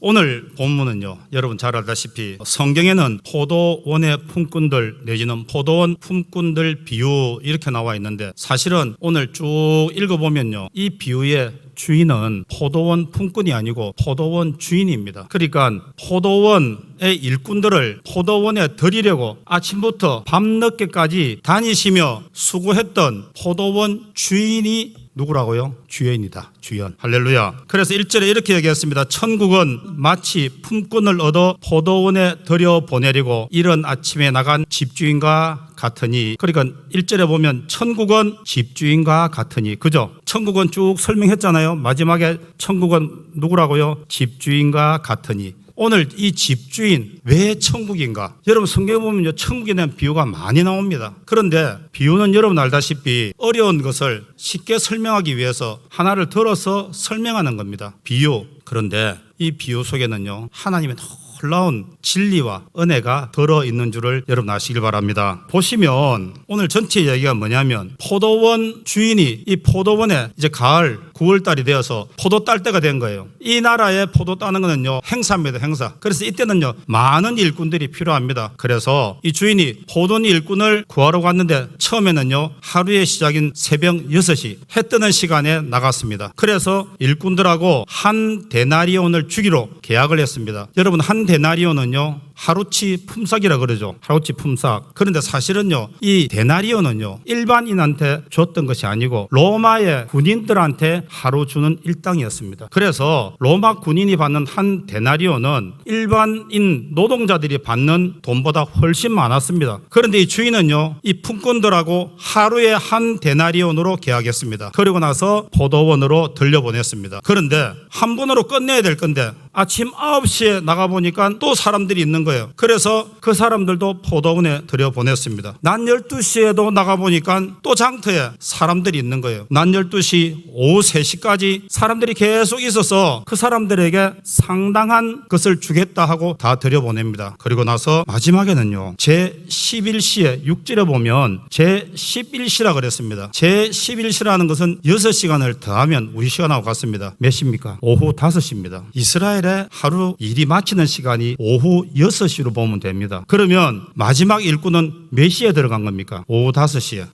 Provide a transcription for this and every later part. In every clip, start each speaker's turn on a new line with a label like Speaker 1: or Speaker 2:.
Speaker 1: 오늘 본문은요, 여러분 잘 알다시피 성경에는 포도원의 품꾼들 내지는 포도원 품꾼들 비유 이렇게 나와 있는데, 사실은 오늘 쭉 읽어보면요, 이 비유의 주인은 포도원 품꾼이 아니고 포도원 주인입니다. 그러니까 포도원의 일꾼들을 포도원에 들이려고 아침부터 밤늦게까지 다니시며 수고했던 포도원 주인이 누구라고요? 주연이다. 주연. 할렐루야. 그래서 1절에 이렇게 얘기했습니다. 천국은 마치 품꾼을 얻어 포도원에 들여보내려고 이른 아침에 나간 집주인과 같으니, 그러니까 1절에 보면 천국은 집주인과 같으니, 그죠? 천국은 쭉 설명했잖아요. 마지막에 천국은 누구라고요? 집주인과 같으니. 오늘 이 집주인, 왜 천국인가? 여러분 성경에 보면요, 천국에 대한 비유가 많이 나옵니다. 그런데 비유는 여러분 알다시피 어려운 것을 쉽게 설명하기 위해서 하나를 들어서 설명하는 겁니다. 비유. 그런데 이 비유 속에는요, 하나님의 놀라운 진리와 은혜가 들어있는 줄을 여러분 아시길 바랍니다. 보시면 오늘 전체 이야기가 뭐냐면, 포도원 주인이 이 포도원에 이제 가을 9월달이 되어서 포도 딸 때가 된 거예요. 이 나라에 포도 따는 거는요, 행사입니다. 행사. 그래서 이때는요, 많은 일꾼들이 필요합니다. 그래서 이 주인이 포도원 일꾼을 구하러 갔는데, 처음에는요, 하루의 시작인 새벽 6시 해 뜨는 시간에 나갔습니다. 그래서 일꾼들하고 한 데나리온을 주기로 계약을 했습니다. 여러분, 한 데나리온은요, 하루치 품삯이라 그러죠. 하루치 품삯. 그런데 사실은요, 이 데나리온은요, 일반인한테 줬던 것이 아니고 로마의 군인들한테 하루 주는 일당이었습니다. 그래서 로마 군인이 받는 한 데나리온은 일반인 노동자들이 받는 돈보다 훨씬 많았습니다. 그런데 이 주인은요, 이 품꾼들하고 하루에 한 데나리온으로 계약했습니다. 그리고 나서 포도원으로 들려보냈습니다. 그런데 한 번으로 끝내야 될 건데 아침 9시에 나가보니까 또 사람들이 있는 거예요. 그래서 그 사람들도 포도원에 들여보냈습니다. 낮 12시에도 나가보니까 또 장터에 사람들이 있는 거예요. 낮 12시, 오후 3시까지 사람들이 계속 있어서 그 사람들에게 상당한 것을 주겠다 하고 다 들여보냅니다. 그리고 나서 마지막에는요, 제11시에 6절에 보면 제11시라 그랬습니다. 제11시라는 것은 6시간을 더하면 우리 시간하고 같습니다. 몇 시입니까? 오후 5시입니다. 이스라엘의 하루 일이 마치는 시간이 오후 6시로 보면 됩니다. 그러면 마지막 일꾼은 몇 시에 들어간 겁니까? 오후 5시에.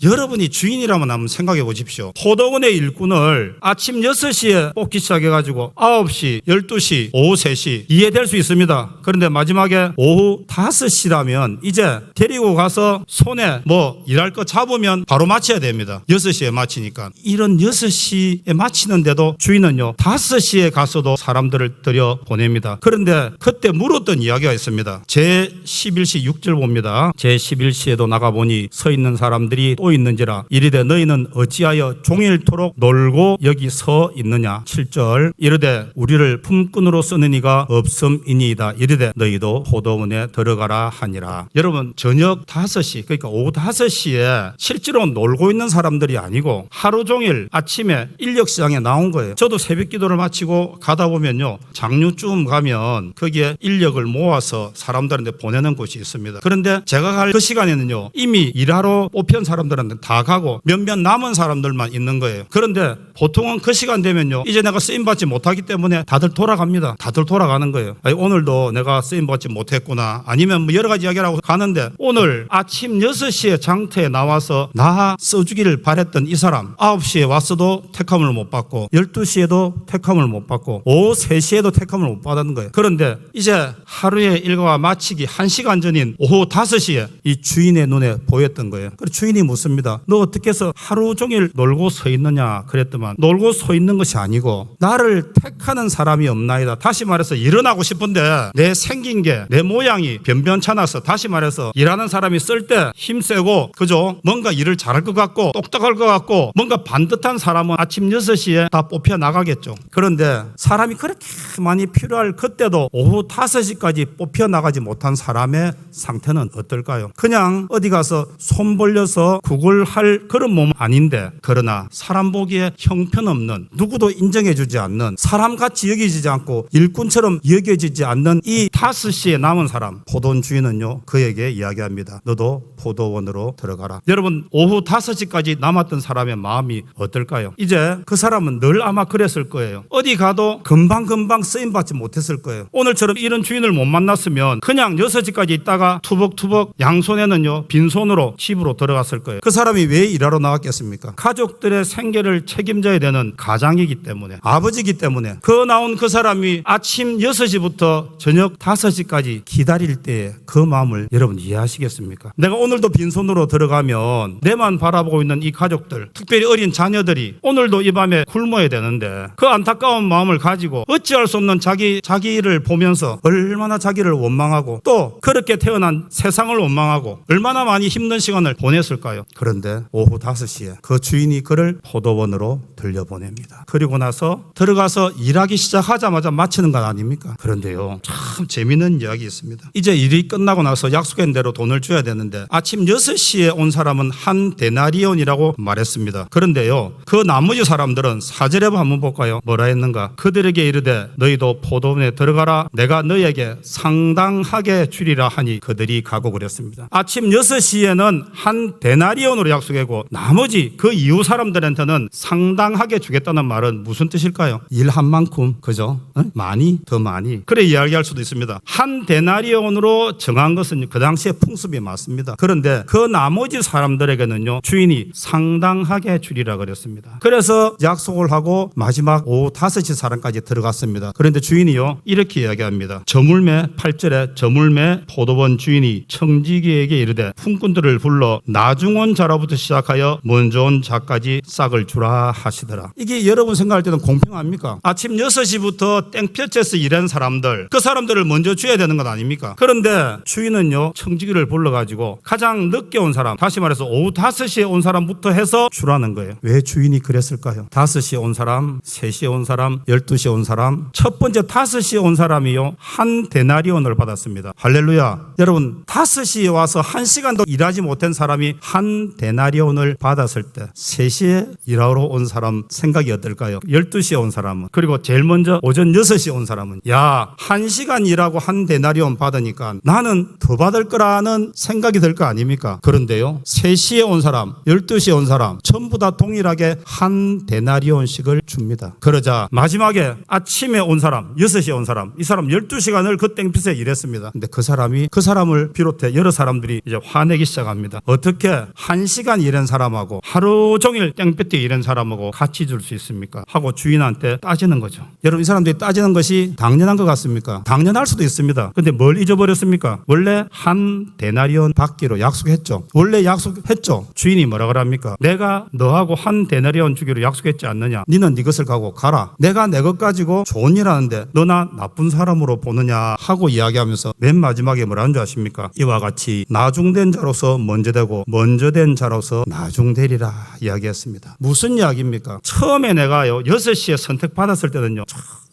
Speaker 1: 여러분이 주인이라면 한번 생각해 보십시오. 포도원의 일꾼을 아침 6시에 뽑기 시작해가지고 9시, 12시, 오후 3시 이해될 수 있습니다. 그런데 마지막에 오후 5시라면 이제 데리고 가서 손에 일할 거 잡으면 바로 마쳐야 됩니다. 6시에 마치니까. 이런 6시에 마치는데도 주인은요, 5시에 가서도 사람들을 들여보냅니다. 그런데 그때 물었던 이야기가 있습니다. 제11시 6절 봅니다. 제11시에도 나가보니 서 있는 사람들이 또 있는지라 이르되 너희는 어찌하여 종일토록 놀고 여기 서 있느냐. 7절 이르되 우리를 품꾼으로 쓰는 이가 없음이니이다. 이르되 너희도 포도원에 들어가라 하니라. 여러분, 저녁 5시, 그러니까 오후 5시에 실제로 놀고 있는 사람들이 아니고 하루 종일 아침에 인력시장에 나온 거예요. 저도 새벽 기도를 마치고 가다 보면요, 장류쯤 가면 거기에 인력을 모아서 사람들한테 보내는 곳이 있습니다. 그런데 제가 갈 그 시간에는요, 이미 일하러 뽑힌 사람들한테 다 가고 몇몇 남은 사람들만 있는 거예요. 그런데 보통은 그 시간 되면요, 이제 내가 쓰임받지 못하기 때문에 다들 돌아갑니다. 다들 돌아가는 거예요. 아니, 오늘도 내가 쓰임받지 못했구나, 아니면 여러 가지 이야기를 하고 가는데, 오늘 아침 6시에 장터에 나와서 나 써주기를 바랬던 이 사람 9시에 왔어도 택함을 못 받고 12시에도 택함을 못 받고 오후 3시에도 택함을 못 받는 거예요. 그런데 이제 하루의 일과가 마치기 1시간 전인 오후 5시에 이 주인의 눈에 보였던 거예요. 그래서 주인이 묻습니다. 너 어떻게 해서 하루 종일 놀고 서 있느냐 그랬더만, 놀고 서 있는 것이 아니고 나를 택하는 사람이 없나이다. 다시 말해서 일어나고 싶은데 내 생긴 게, 내 모양이 변변찮아서, 다시 말해서 일하는 사람이 쓸 때 힘세고, 그죠? 뭔가 일을 잘할 것 같고 똑똑할 것 같고 뭔가 반듯한 사람은 아침 6시에 다 뽑혀 나가겠죠. 그런데 사람이 그렇게 많이 필요할 그때도 오후 5시까지 뽑혀 나가지 못한 사람의 상태는 어떨까요? 그냥 어디 가서 손 벌려서 구걸할 그런 몸 아닌데, 그러나 사람 보기에 형편없는, 누구도 인정해주지 않는, 사람같이 여겨지지 않고 일꾼처럼 여겨지지 않는 이 5시에 남은 사람, 포도원 주인은요, 그에게 이야기합니다. 너도 포도원으로 들어가라. 여러분, 오후 5시까지 남았던 사람의 마음이 어떨까요? 이제 그 사람은 늘 아마 그랬을 거예요. 어디 가도 금방 금방 쓰임받지 못했을 거예요. 오늘처럼 이런 주인을 못 만났으면 그냥 6시까지 있다가 투벅투벅 양손에는요 빈손으로 집으로 들어갔을 거예요. 그 사람이 왜 일하러 나왔겠습니까? 가족들의 생계를 책임져야 되는 가장이기 때문에, 아버지이기 때문에. 그 나온 그 사람이 아침 6시부터 저녁 5시까지 기다릴 때의 그 마음을 여러분 이해하시겠습니까? 내가 오늘도 빈손으로 들어가면 내만 바라보고 있는 이 가족들, 특별히 어린 자녀들이 오늘도 이 밤에 굶어야 되는데 그 안타까운 마음을 가지고 어찌할 수 없는 자기를 보면서 얼마나 자기를 원망하고 또 그렇게 태어난 세상을 원망하고 얼마나 많이 힘든 시간을 보냈을까요? 그런데 오후 5시에 그 주인이 그를 포도원으로 들려보냅니다. 그리고 나서 들어가서 일하기 시작하자마자 마치는 건 아닙니까? 그런데요, 참 재미있는 이야기 있습니다. 이제 일이 끝나고 나서 약속한 대로 돈을 줘야 되는데 아침 6시에 온 사람은 한 데나리온이라고 말했습니다. 그런데요, 그 나머지 사람들은 4절에 한번 볼까요? 뭐라 했는가? 그들에게 이르되 너희도 포도원에 들어가라. 내가 너희에게 상당하게 주리라 하니 그들이 가고 그랬습니다. 아침 6시에는 한 데나리온으로 약속하고 나머지 그 이후 사람들한테는 상당하게 주겠다는 말은 무슨 뜻일까요? 일한 만큼, 그죠? 많이, 더 많이. 그래 이야기할 수도 있습니다. 한 데나리온으로 정한 것은 그 당시에 풍습이 맞습니다. 그런데 그 나머지 사람들에게는요 주인이 상당하게 주리라 그랬습니다. 그래서 약속을 하고 마지막 오후 5시 사람까지 들어갔습니다. 그런데 주인이요 이렇게 이야기합니다. 저물매 8절에 저물매 포도원 주인이 청지기에게 이르되 품꾼들을 불러 나중 온 자로부터 시작하여 먼저 온 자까지 싹을 주라 하시더라. 이게 여러분 생각할 때는 공평합니까? 아침 6시부터 땡볕에서 일한 사람들, 그 사람들을 먼저 줘야 되는 것 아닙니까? 그런데 주인은요 청지기를 불러가지고 가장 늦게 온 사람, 다시 말해서 오후 5시에 온 사람부터 해서 주라는 거예요. 왜 주인이 그랬을까요? 5시에 온 사람, 3시에 온 사람, 12시에 온 사람, 첫 번째 5시에 온 사람이요 한 데나리온을 받았습니다. 할렐루야. 여러분 5시에 와서 1시간도 일하지 못한 사람이 한 데나리온을 받았을 때 3시에 일하러 온 사람 생각이 어떨까요? 12시에 온 사람은, 그리고 제일 먼저 오전 6시에 온 사람은 야 1시간 일하고 한 데나리온 받으니까 나는 더 받을 거라는 생각이 들 거 아닙니까? 그런데요 3시에 온 사람, 12시에 온 사람 전부 다 동일하게 한 데나리온씩을 줍니다. 그러자 마지막에 아침에 온 사람, 6시에 온 사람, 이 사람 12시간을 그 땡볕에 일했습니다. 근데 그 사람을 비롯해 여러 사람들이 이제 화내기 시작합니다. 어떻게 1시간 일한 사람하고 하루 종일 땡볕에 일한 사람하고 같이 줄 수 있습니까? 하고 주인한테 따지는 거죠. 여러분 이 사람들이 따지는 것이 당연한 것 같습니까? 당연할 수도 있습니다. 근데 뭘 잊어버렸습니까? 원래 한 데나리온 받기로 약속했죠. 원래 약속했죠. 주인이 뭐라 그럽니까? 내가 너하고 한 데나리온 주기로 약속했지 않느냐? 너는 네 것을 가고 가라. 내가 내 것 가지고 좋은 일 하는데 너나 나쁜 사람으로 보느냐 하고 이야기하면서 맨 마지막에 뭐라는 줄 아십니까? 이와 같이 나중된 자로서 먼저 되고 먼저 된 자로서 나중되리라 이야기했습니다. 무슨 이야기입니까? 처음에 내가요 6시에 선택받았을 때는요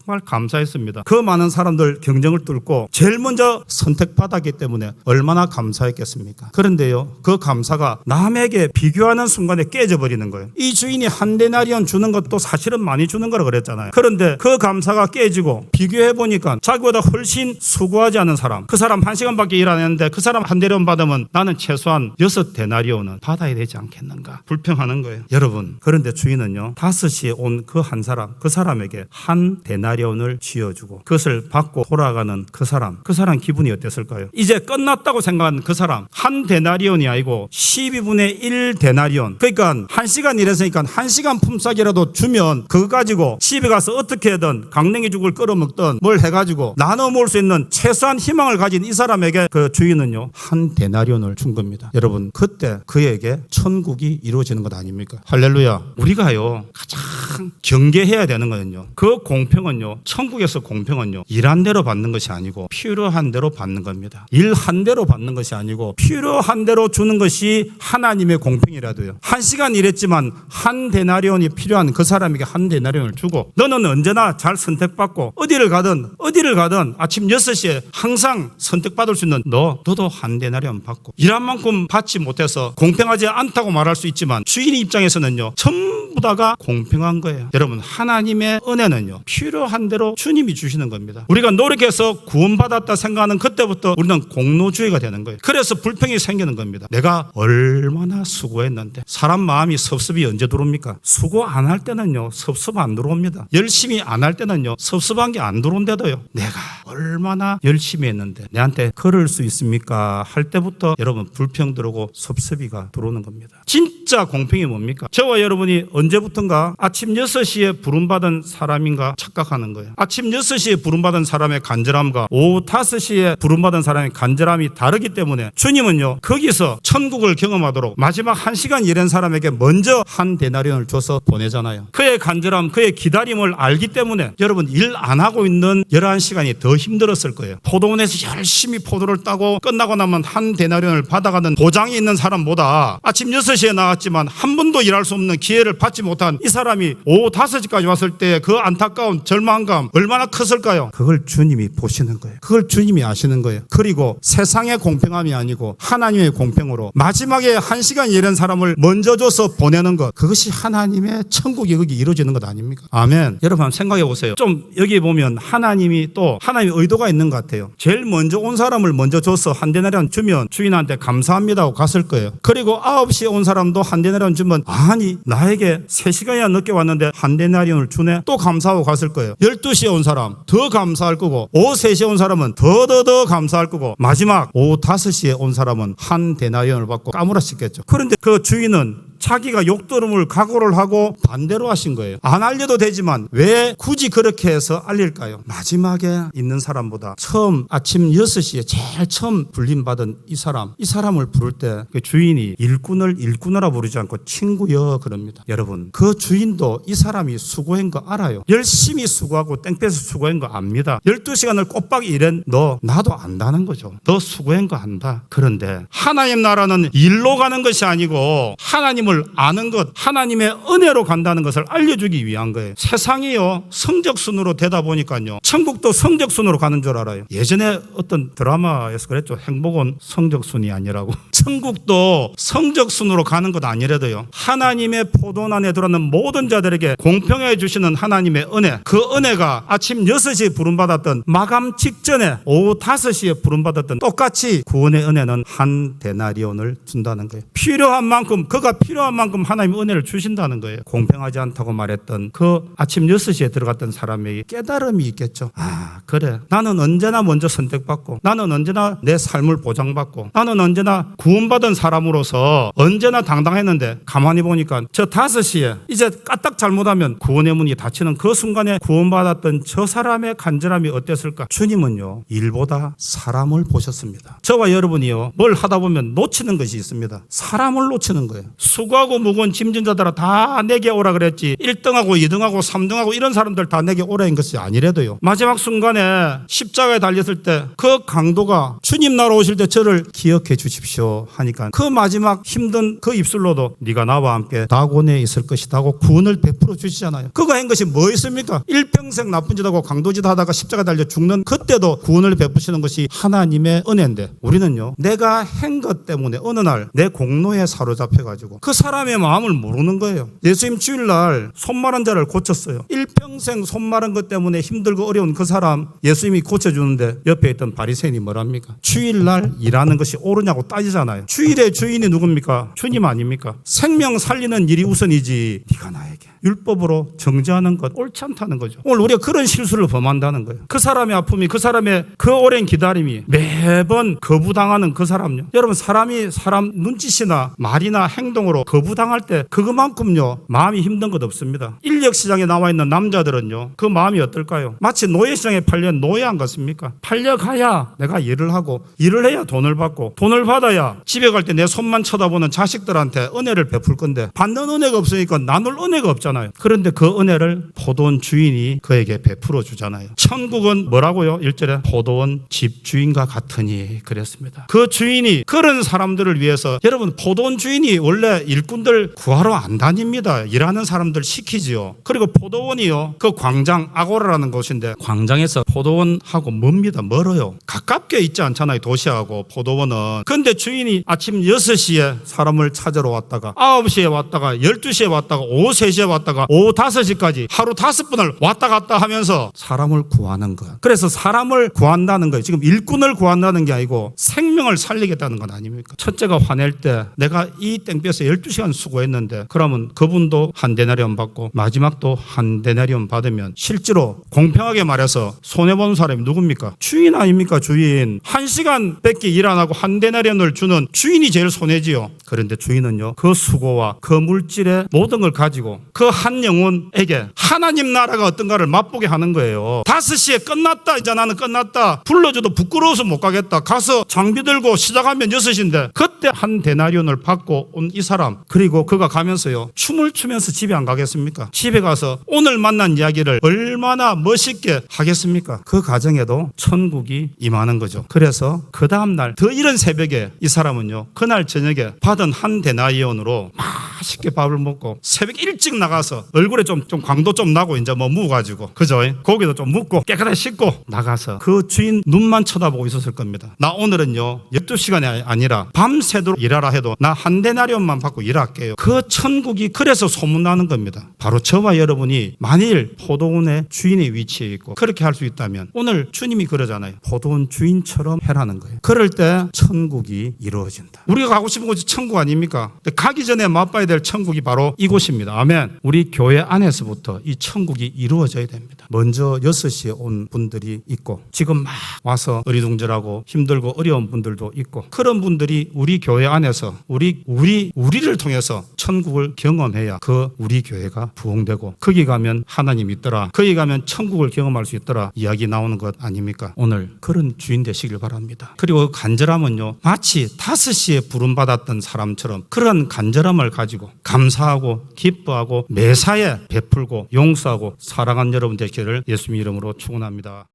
Speaker 1: 정말 감사했습니다. 그 많은 사람들 경쟁을 뚫고 제일 먼저 선택받았기 때문에 얼마나 감사했겠습니까? 그런데요 그 감사가 남에게 비교하는 순간에 깨져버리는 거예요. 이 주인이 한 데나리온 주는 것도 사실은 많이 주는 거라 그랬잖아요. 그런데 그 감사가 깨지고 비교해보니까 자기보다 훨씬 수고하지 않은 사람, 그 사람 1시간밖에 일 안 했는데 그 사람 한 데나리온 받으면 나는 최소한 6데나리온은 받아야 되지 않겠는가 불평하는 거예요. 여러분 그런데 주인은요 5시에 온 그 한 사람, 그 사람에게 한 데나리온을 쥐어주고 그것을 받고 돌아가는 그 사람 기분이 어땠을까요? 이제 끝났다고 생각한 그 사람, 한 데나리온이 아니고 12분의 1 데나리온, 그러니까 1시간 일했으니까 1시간 품삯이라도 주면 그거 가지고 집에 가서 어떻게든 강냉이죽을 끓여 먹든 뭘 해가지고 나눠 먹을 수 있는 최소한 희망을 가진 이 사람에게 그 주인은요 한 데나리온을 준 겁니다. 여러분 그때 그에게 천국이 이루어지는 것 아닙니까? 할렐루야. 우리가요 가장 경계해야 되는 거는요 그 공평은요 천국에서 공평은요 일한 대로 받는 것이 아니고 필요한 대로 받는 겁니다. 일한 대로 받는 것이 아니고 필요한 대로 주는 것이 하나님의 공평이라도요 1시간 일했지만 한 데나리온이 필요한 그 사람에게 한 데나리온을 주고 너는 언제나 잘 선택받고 어디를 가든 아침 6시에 항상 선택받을 수 있는 너도 한 데나리온 받고 일한 만큼 받지 못해서 공평하지 않다고 말할 수 있지만 주인 입장에서는요 전부 전부 다가 공평한 거예요. 여러분, 하나님의 은혜는요, 필요한 대로 주님이 주시는 겁니다. 우리가 노력해서 구원받았다 생각하는 그때부터 우리는 공로주의가 되는 거예요. 그래서 불평이 생기는 겁니다. 내가 얼마나 수고했는데. 사람 마음이 섭섭이 언제 들어옵니까? 수고 안 할 때는요, 섭섭 안 들어옵니다. 열심히 안 할 때는요, 섭섭한 게 안 들어온대도요. 내가 얼마나 열심히 했는데 내한테 그럴 수 있습니까? 할 때부터 여러분 불평 들어오고 섭섭이가 들어오는 겁니다. 진짜 공평이 뭡니까? 저와 여러분이 언제부턴가 아침 6시에 부름받은 사람인가 착각하는 거예요. 아침 6시에 부름받은 사람의 간절함과 오후 5시에 부름받은 사람의 간절함이 다르기 때문에 주님은요, 거기서 천국을 경험하도록 마지막 1시간 일한 사람에게 먼저 한 데나리온을 줘서 보내잖아요. 그의 간절함, 그의 기다림을 알기 때문에 여러분 일 안 하고 있는 11시간이 더 힘들었을 거예요. 포도원에서 열심히 포도를 따고 끝나고 나면 한 데나리온을 받아가는 보장이 있는 사람보다 아침 6시에 나왔지만 한 번도 일할 수 없는 기회를 받지 못한 이 사람이 오후 5시까지 왔을 때 그 안타까운 절망감 얼마나 컸을까요? 그걸 주님이 보시는 거예요. 그걸 주님이 아시는 거예요. 그리고 세상의 공평함이 아니고 하나님의 공평으로 마지막에 1시간 일한 사람을 먼저 줘서 보내는 것, 그것이 하나님의 천국이 거기 이루어지는 것 아닙니까? 아멘. 여러분 한번 생각해 보세요. 좀 여기 보면 하나님이 또 하나님의 의도가 있는 것 같아요. 제일 먼저 온 사람을 먼저 줘서 한 데나리온 주면 주인한테 감사합니다 하고 갔을 거예요. 그리고 9시에 온 사람도 한 데나리온 주면 아니 나에게 3시간이나 늦게 왔는데 한 데나리온을 주네, 또 감사하고 갔을 거예요. 12시에 온 사람 더 감사할 거고, 오후 3시에 온 사람은 더 감사할 거고, 마지막 오후 5시에 온 사람은 한 데나리온을 받고 까무라치겠죠. 그런데 그 주인은 자기가 욕들음을 각오를 하고 반대로 하신 거예요. 안 알려도 되지만 왜 굳이 그렇게 해서 알릴까요? 마지막에 있는 사람보다 처음 아침 6시에 제일 처음 불림받은 이 사람을 부를 때 그 주인이 일꾼이라 부르지 않고 친구여 그럽니다. 여러분, 그 주인도 이 사람이 수고한 거 알아요. 열심히 수고하고 땡볕에서 수고한 거 압니다. 12시간을 꼬박 일한 너 나도 안다는 거죠. 너 수고한 거 안다. 그런데 하나님 나라는 일로 가는 것이 아니고 하나님을 아는 것, 하나님의 은혜로 간다는 것을 알려주기 위한 거예요. 세상이요 성적순으로 되다 보니까요, 천국도 성적순으로 가는 줄 알아요. 예전에 어떤 드라마에서 그랬죠. 행복은 성적순이 아니라고. 천국도 성적순으로 가는 것 아니래도요, 하나님의 포도원 안에 들어오는 모든 자들에게 공평해 주시는 하나님의 은혜, 그 은혜가 아침 6시에 부름받았던 마감 직전에 오후 5시에 부름받았던 똑같이 구원의 은혜는 한 데나리온을 준다는 거예요. 필요한 만큼, 그가 필요한 만큼 하나님의 은혜를 주신다는 거예요. 공평하지 않다고 말했던 그 아침 6시에 들어갔던 사람에게 깨달음이 있겠죠. 아, 그래, 나는 언제나 먼저 선택받고, 나는 언제나 내 삶을 보장받고, 나는 언제나 구원받은 사람으로서 언제나 당당했는데 가만히 보니까 저 5시에 이제 까딱 잘못하면 구원의 문이 닫히는 그 순간에 구원받았던 저 사람의 간절함이 어땠을까? 주님은요, 일보다 사람을 보셨습니다. 저와 여러분이요, 뭘 하다 보면 놓치는 것이 있습니다. 사람을 놓치는 거예요. 수고하고 무거운 짐진 자들아 다 내게 오라 그랬지, 1등하고 2등하고 3등하고 이런 사람들 다 내게 오라는 것이 아니래도요, 마지막 순간에 십자가에 달렸을 때 그 강도가 주님 나라 오실 때 저를 기억해 주십시오 하니까 그 마지막 힘든 그 입술로도 네가 나와 함께 낙원에 있을 것이다 하고 구원을 베풀어 주시잖아요. 그거 한 것이 뭐 있습니까? 일평생 나쁜 짓 하고 강도짓 하다가 십자가에 달려 죽는 그때도 구원을 베푸시는 것이 하나님의 은혜인데, 우리는요, 내가 한 것 때문에 어느 날 내 공로에 사로잡혀가지고 그 사람의 마음을 모르는 거예요. 예수님 주일날 손 마른 자를 고쳤어요. 일평생 손 마른 것 때문에 힘들고 어려운 그 사람 예수님이 고쳐주는데 옆에 있던 바리새인이 뭐랍니까? 주일날 일하는 것이 옳으냐고 따지잖아요. 주일의 주인이 누굽니까? 주님 아닙니까? 생명 살리는 일이 우선이지 네가 나에게 율법으로 정죄하는 것 옳지 않다는 거죠. 오늘 우리가 그런 실수를 범한다는 거예요. 그 사람의 아픔이, 그 사람의 그 오랜 기다림이 매번 거부당하는 그 사람요. 여러분, 사람이 사람 눈짓이나 말이나 행동으로 거부당할 때 그것만큼요 마음이 힘든 것 없습니다. 인력시장에 나와 있는 남자들은요, 그 마음이 어떨까요? 마치 노예시장에 팔려는 노예 안 같습니까? 팔려가야 내가 일을 하고, 일을 해야 돈을 받고, 돈을 받아야 집에 갈 때 내 손만 쳐다보는 자식들한테 은혜를 베풀 건데 받는 은혜가 없으니까 나눌 은혜가 없잖아요. 그런데 그 은혜를 포도원 주인이 그에게 베풀어 주잖아요. 천국은 뭐라고요? 1절에 포도원 집주인과 같으니 그랬습니다. 그 주인이 그런 사람들을 위해서, 여러분 포도원 주인이 원래 일꾼들 구하러 안 다닙니다. 일하는 사람들 시키지요. 그리고 포도원이요, 그 광장 아고라라는 곳인데 광장에서 포도원하고 멉니다. 멀어요. 가깝게 있지 않잖아요, 도시하고 포도원은. 근데 주인이 아침 6시에 사람을 찾으러 왔다가 9시에 왔다가 12시에 왔다가 오후 3시에 왔다가 오후 5시까지 하루 5번을 왔다 갔다 하면서 사람을 구하는 거야. 그래서 사람을 구한다는 거예요. 지금 일꾼을 구한다는 게 아니고 생명을 살리겠다는 건 아닙니까? 첫째가 화낼 때 내가 이 땡볕에 12시간 수고했는데 그러면 그분도 한 데나리온 받고 마지막도 한 데나리온 받으면 실제로 공평하게 말해서 손해본 사람이 누굽니까? 주인 아닙니까? 주인. 1시간 밖에 일 안 하고 한 데나리온을 주는 주인이 제일 손해지요. 그런데 주인은요, 그 수고와 그 물질의 모든 걸 가지고 그 한 영혼에게 하나님 나라가 어떤가를 맛보게 하는 거예요. 5시에 끝났다. 이제 나는 끝났다. 불러줘도 부끄러워서 못 가겠다. 가서 장비 들고 시작하면 6시인데 그때 한 데나리온을 받고 온 이 사람, 그리고 그가 가면서요, 춤을 추면서 집에 안 가겠습니까? 집에 가서 오늘 만난 이야기를 얼마나 멋있게 하겠습니까? 그 가정에도 천국이 임하는 거죠. 그래서 그 다음날 더 이른 새벽에 이 사람은요, 그날 저녁에 받은 한 데나리온으로 맛있게 밥을 먹고 새벽 일찍 나가서 얼굴에 좀 광도 좀 나고 이제 뭐 묵어가지고, 그죠? 고기도 좀 묵고 깨끗하게 씻고 나가서 그 주인 눈만 쳐다보고 있었을 겁니다. 나 오늘은요 12시간이 아니라 밤새도록 일하라 해도 나 한 데나리온만 받고 일할게요. 그 천국이 그래서 소문나는 겁니다. 바로 저와 여러분이 만일 포도원의 주인의 위치에 있고 그렇게 할 수 있다면, 오늘 주님이 그러잖아요. 포도원 주인처럼 해라는 거예요. 그럴 때 천국이 이루어진다. 우리가 가고 싶은 곳이 천국 아닙니까? 가기 전에 맛봐야 될 천국이 바로 이곳입니다. 아멘. 우리 교회 안에서부터 이 천국이 이루어져야 됩니다. 먼저 6시에 온 분들이 있고 지금 막 와서 어리둥절하고 힘들고 어려운 분들도 있고, 그런 분들이 우리 교회 안에서 우리를 통해서 천국을 경험해야 그 우리 교회가 부흥되고, 거기 가면 하나님 있더라, 거기 가면 천국을 경험할 수 있더라 이야기 나오는 것 아닙니까? 오늘 그런 주인 되시길 바랍니다. 그리고 간절함은요, 마치 5시에 부름받았던 사람처럼 그런 간절함을 가지고 감사하고 기뻐하고 매사에 베풀고 용서하고 사랑하는 여러분 되기를 예수님 이름으로 축원합니다.